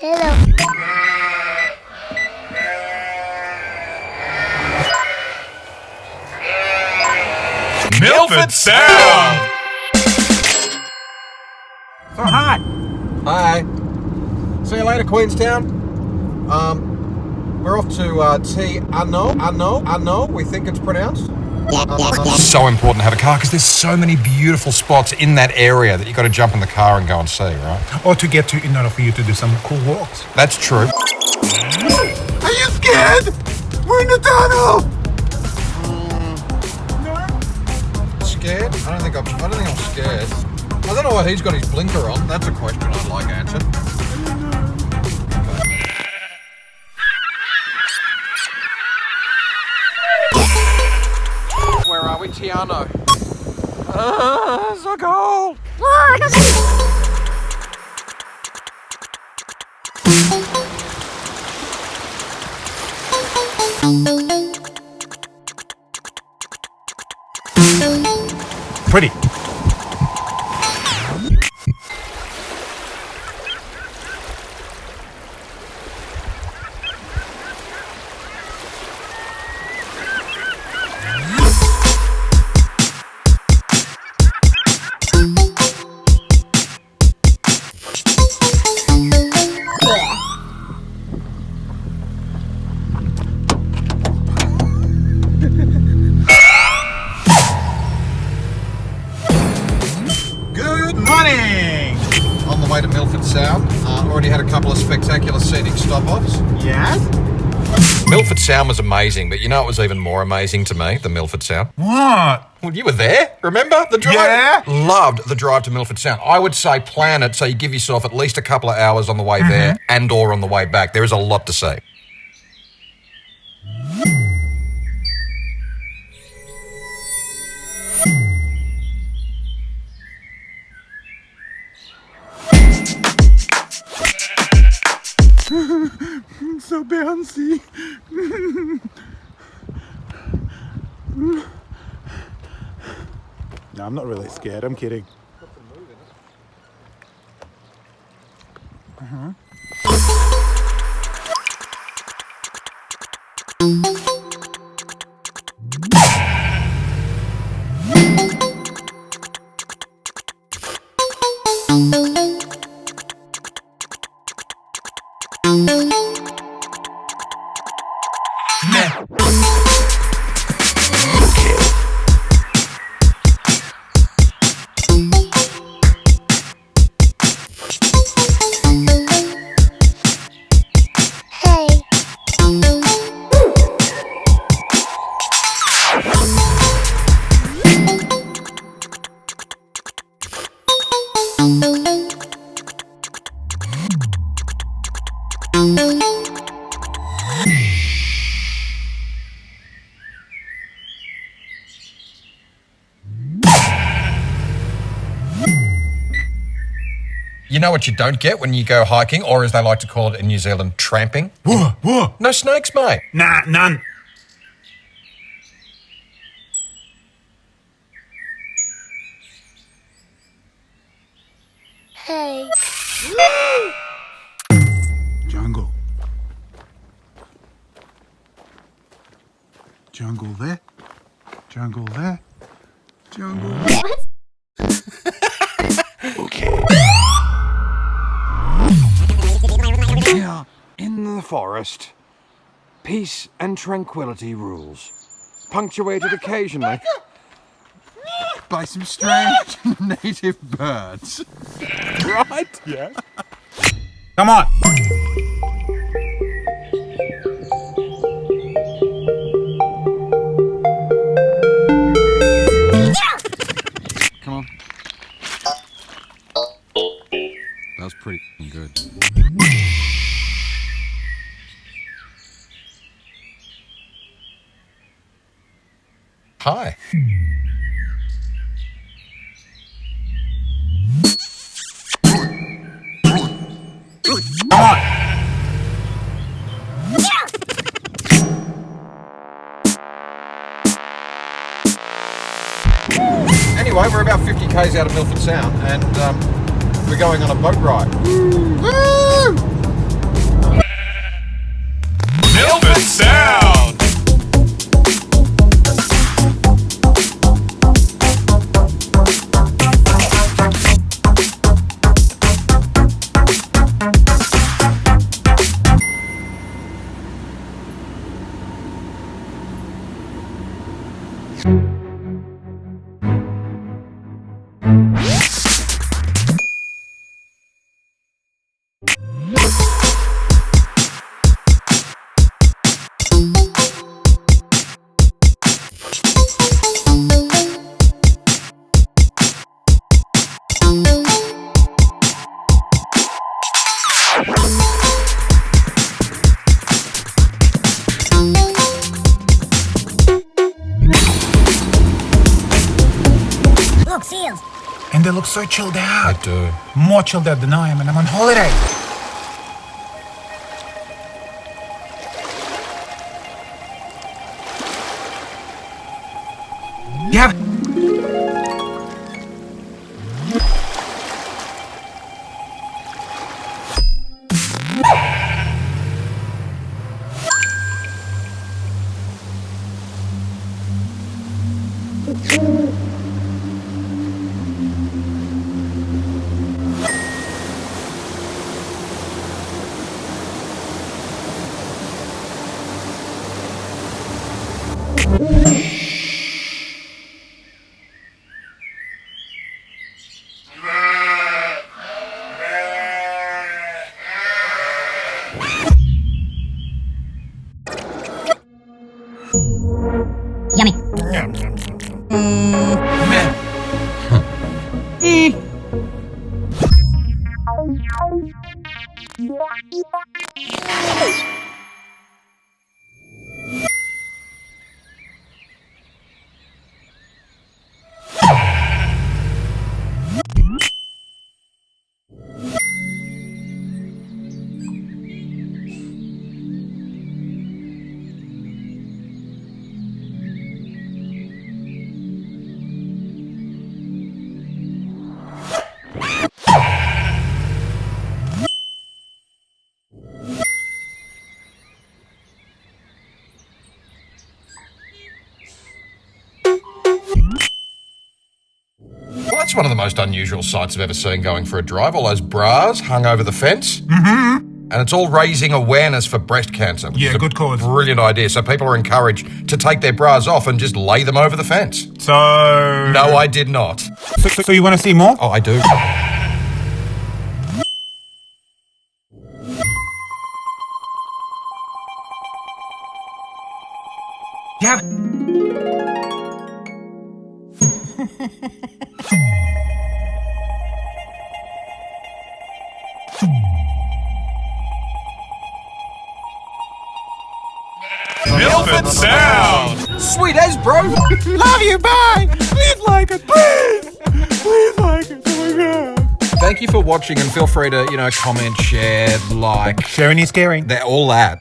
Hello. Milford Sound! So hi. Hi. See you later, Queenstown. We're off to Te Anau, we think it's pronounced. It's so important to have a car because there's so many beautiful spots in that area that you've got to jump in the car and go and see, right? Or to get to, in order for you to do some cool walks. That's true. Are you scared? We're in the tunnel! Scared? I don't think I'm scared. I don't know why he's got his blinker on. That's a question I'd like answered. Where are we? Te Anau. So cold. Pretty. Good morning! On the way to Milford Sound. Already had a couple of spectacular scenic stop-offs. Yes? Milford Sound was amazing, but you know what was even more amazing to me, the Milford Sound? What? Well, you were there, remember? The drive? Yeah. Loved the drive to Milford Sound. I would say plan it so you give yourself at least a couple of hours on the way there and or on the way back. There is a lot to see. So bouncy. No, I'm not really scared. I'm kidding. Hey. You know what you don't get when you go hiking, or as they like to call it in New Zealand, tramping? Whoa. No snakes, mate. Nah, none. Hey. Jungle. Jungle there. Jungle there. Jungle there. What? Here in the forest, peace and tranquility rules, punctuated occasionally by some strange native birds. Right? Yes. Come on. Come on. That was pretty good. Hi. Come on. Anyway, we're about 50 k's out of Milford Sound and we're going on a boat ride. Woo! Look, seals. And they look so chilled out. I do. More chilled out than I am, and I'm on holiday. Yeah. Yummy. Man. Well, that's one of the most unusual sights I've ever seen going for a drive. All those bras hung over the fence. Mm-hmm. And it's all raising awareness for breast cancer. Which is a good cause. Brilliant idea. So people are encouraged to take their bras off and just lay them over the fence. So... No, I did not. So you want to see more? Oh, I do. Yeah. Milford Sound! Sweet as, bro. Love you, bye! Please like it, please! Please like it, oh my god. Thank you for watching, and feel free to, comment, share, like. Sharing is caring. All that.